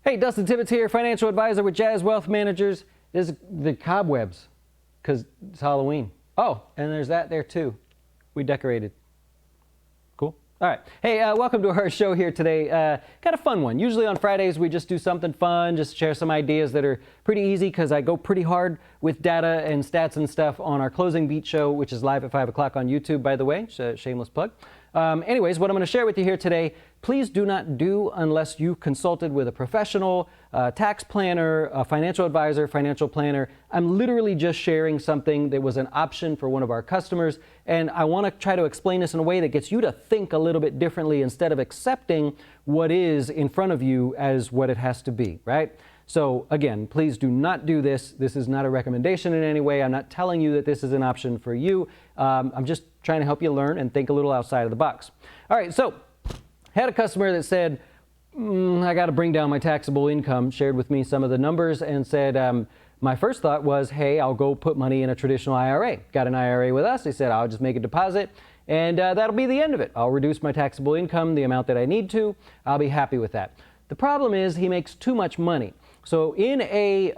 Hey, Dustin Tibbetts here, financial advisor with Jazz Wealth Managers. This is the cobwebs, because it's Halloween. Oh, and there's that there too. We decorated. Cool. All right. Hey, welcome to our show here today. Got a fun one. Usually on Fridays we just do something fun, just share some ideas that are pretty easy, because I go pretty hard with data and stats and stuff on our Closing Beat show, which is live at 5 o'clock on YouTube, by the way. Shameless plug. Anyways, what I'm going to share with you here today, please do not do unless you consulted with a professional, tax planner, a financial advisor, financial planner. I'm literally just sharing something that was an option for one of our customers, and I want to try to explain this in a way that gets you to think a little bit differently instead of accepting what is in front of you as what it has to be, right? So again, please do not do this. This is not a recommendation in any way. I'm not telling you that this is an option for you. I'm just trying to help you learn and think a little outside of the box. All right, so had a customer that said, I got to bring down my taxable income, shared with me some of the numbers, and said, my first thought was, hey, I'll go put money in a traditional IRA. Got an IRA with us. He said, I'll just make a deposit, and that'll be the end of it. I'll reduce my taxable income the amount that I need to. I'll be happy with that. The problem is he makes too much money. So in a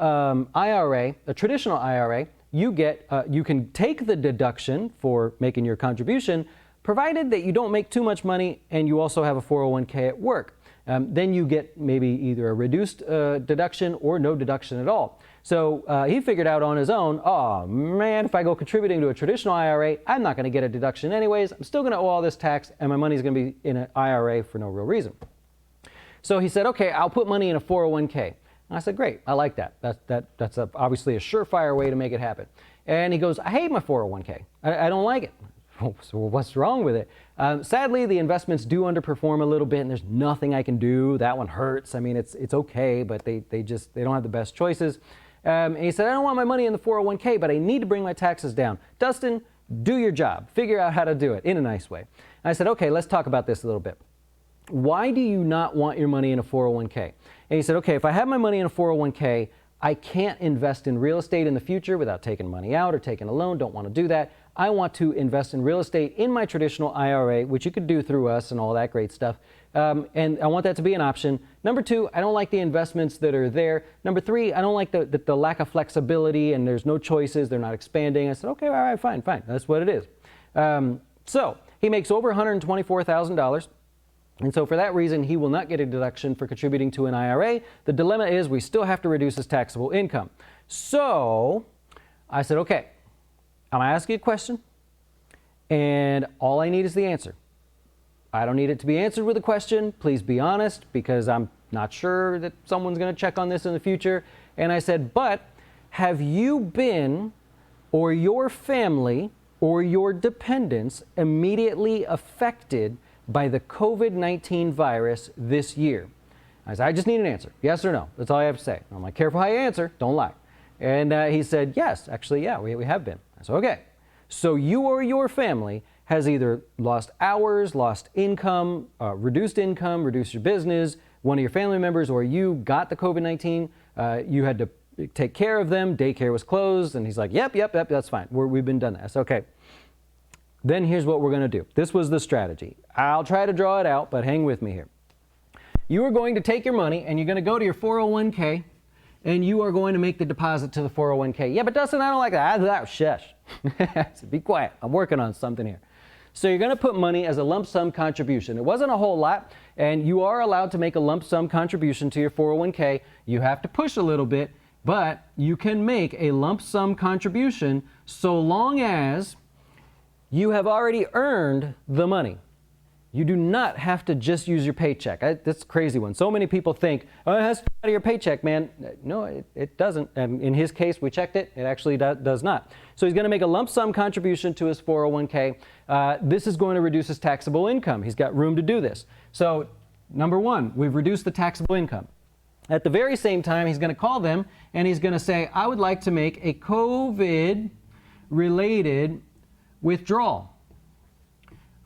IRA, a traditional IRA, you can take the deduction for making your contribution, provided that you don't make too much money and you also have a 401k at work. Then you get maybe either a reduced deduction or no deduction at all. So he figured out on his own, oh man, if I go contributing to a traditional IRA, I'm not going to get a deduction anyways. I'm still going to owe all this tax, and my money's going to be in an IRA for no real reason. So he said, okay, I'll put money in a 401k. And I said, great, I like that. That's obviously a surefire way to make it happen. And he goes, I hate my 401k. I don't like it. So what's wrong with it? Sadly, the investments do underperform a little bit, and there's nothing I can do. That one hurts. I mean, it's okay, but they don't have the best choices. And he said, I don't want my money in the 401k, but I need to bring my taxes down. Dustin, do your job. Figure out how to do it in a nice way. And I said, okay, let's talk about this a little bit. Why do you not want your money in a 401k? And he said, okay, if I have my money in a 401k, I can't invest in real estate in the future without taking money out or taking a loan. Don't want to do that. I want to invest in real estate in my traditional IRA, which you could do through us and all that great stuff. And I want that to be an option. Number two, I don't like the investments that are there. Number three, I don't like the lack of flexibility, and there's no choices. They're not expanding. I said, okay, all right, fine. That's what it is. So he makes over $124,000. And so for that reason, he will not get a deduction for contributing to an IRA. The dilemma is we still have to reduce his taxable income. So I said, okay, I'm going to ask you a question, and all I need is the answer. I don't need it to be answered with a question. Please be honest, because I'm not sure that someone's going to check on this in the future. And I said, but have you been, or your family, or your dependents immediately affected by the COVID-19 virus this year? I said, I just need an answer. Yes or no. That's all I have to say. I'm like, careful how you answer. Don't lie. And he said, yes, actually, yeah, we have been. I said, okay. So you or your family has either lost hours, lost income, reduced your business, one of your family members or you got the COVID-19. You had to take care of them. Daycare was closed. And he's like, yep, that's fine. We've been done that. I said, okay. Then here's what we're going to do. This was the strategy. I'll try to draw it out, but hang with me here. You are going to take your money and you're going to go to your 401k and you are going to make the deposit to the 401k. Yeah, but Dustin, I don't like that. Shush. So be quiet. I'm working on something here. So you're going to put money as a lump sum contribution. It wasn't a whole lot, and you are allowed to make a lump sum contribution to your 401k. You have to push a little bit, but you can make a lump sum contribution so long as you have already earned the money. You do not have to just use your paycheck. That's a crazy one. So many people think, oh, it has to be out of your paycheck, man. No, it doesn't. In his case, we checked it. It actually does not. So he's going to make a lump sum contribution to his 401k. This is going to reduce his taxable income. He's got room to do this. So number one, we've reduced the taxable income. At the very same time, he's going to call them and he's going to say, I would like to make a COVID-related withdrawal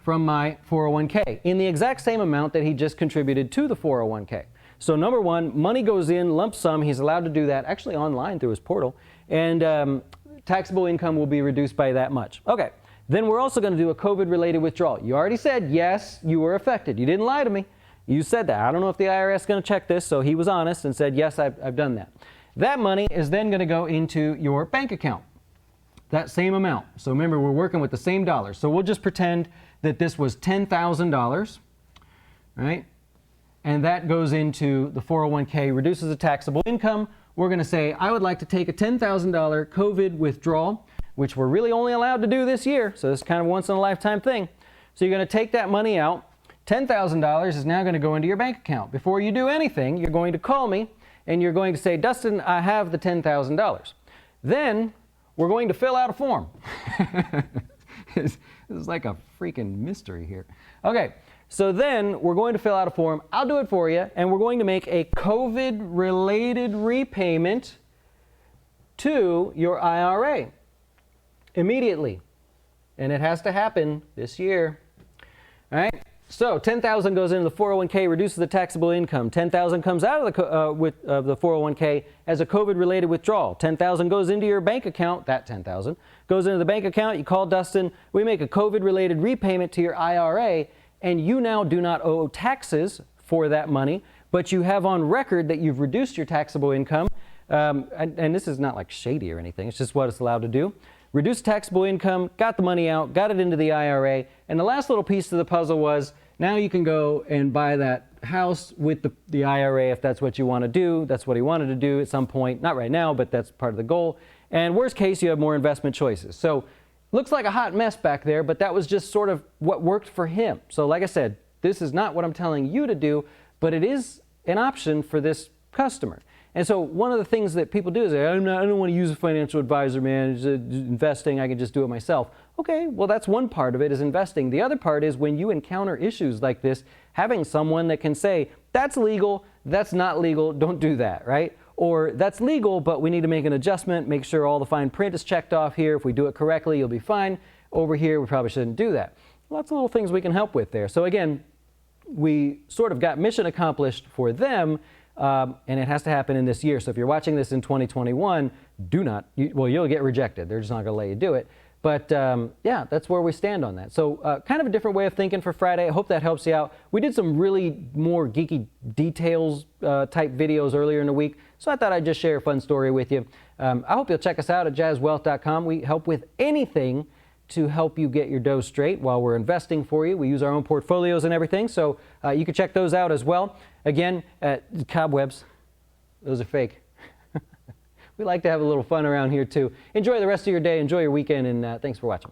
from my 401k in the exact same amount that he just contributed to the 401k. So number one, money goes in, lump sum. He's allowed to do that actually online through his portal, and taxable income will be reduced by that much. Okay, then we're also going to do a COVID-related withdrawal. You already said, yes, you were affected. You didn't lie to me. You said that. I don't know if the IRS is going to check this, so he was honest and said, yes, I've done that. That money is then going to go into your bank account, that same amount. So remember, we're working with the same dollars. So we'll just pretend that this was $10,000, right? And that goes into the 401k, reduces the taxable income. We're going to say, I would like to take a $10,000 COVID withdrawal, which we're really only allowed to do this year. So this is kind of a once in a lifetime thing. So you're going to take that money out. $10,000 is now going to go into your bank account. Before you do anything, you're going to call me and you're going to say, Dustin, I have the $10,000. Then we're going to fill out a form. This is like a freaking mystery here. Okay, so then we're going to fill out a form. I'll do it for you, and we're going to make a COVID-related repayment to your IRA immediately. And it has to happen this year. All right? So $10,000 goes into the 401k, reduces the taxable income. $10,000 comes out of the 401k as a COVID-related withdrawal. $10,000 goes into your bank account. That $10,000 goes into the bank account. You call Dustin. We make a COVID-related repayment to your IRA, and you now do not owe taxes for that money, but you have on record that you've reduced your taxable income. And this is not like shady or anything. It's just what it's allowed to do. Reduced taxable income, got the money out, got it into the IRA, and the last little piece to the puzzle was now you can go and buy that house with the IRA if that's what you want to do. That's what he wanted to do at some point. Not right now, but that's part of the goal. And worst case, you have more investment choices. So looks like a hot mess back there, but that was just sort of what worked for him. So like I said, this is not what I'm telling you to do, but it is an option for this customer. And so one of the things that people do is say, I don't want to use a financial advisor, man. It's investing, I can just do it myself. Okay, well, that's one part of it is investing. The other part is when you encounter issues like this, having someone that can say, that's legal, that's not legal, don't do that, right? Or that's legal, but we need to make an adjustment, make sure all the fine print is checked off here. If we do it correctly, you'll be fine. Over here, we probably shouldn't do that. Lots of little things we can help with there. So again, we sort of got mission accomplished for them. And it has to happen in this year. So if you're watching this in 2021, you'll get rejected. They're just not going to let you do it. But yeah, that's where we stand on that. So kind of a different way of thinking for Friday. I hope that helps you out. We did some really more geeky details type videos earlier in the week. So I thought I'd just share a fun story with you. I hope you'll check us out at jazzwealth.com. We help with anything to help you get your dough straight while we're investing for you. We use our own portfolios and everything. So you can check those out as well. Again, cobwebs, those are fake. We like to have a little fun around here too. Enjoy the rest of your day, enjoy your weekend, and thanks for watching.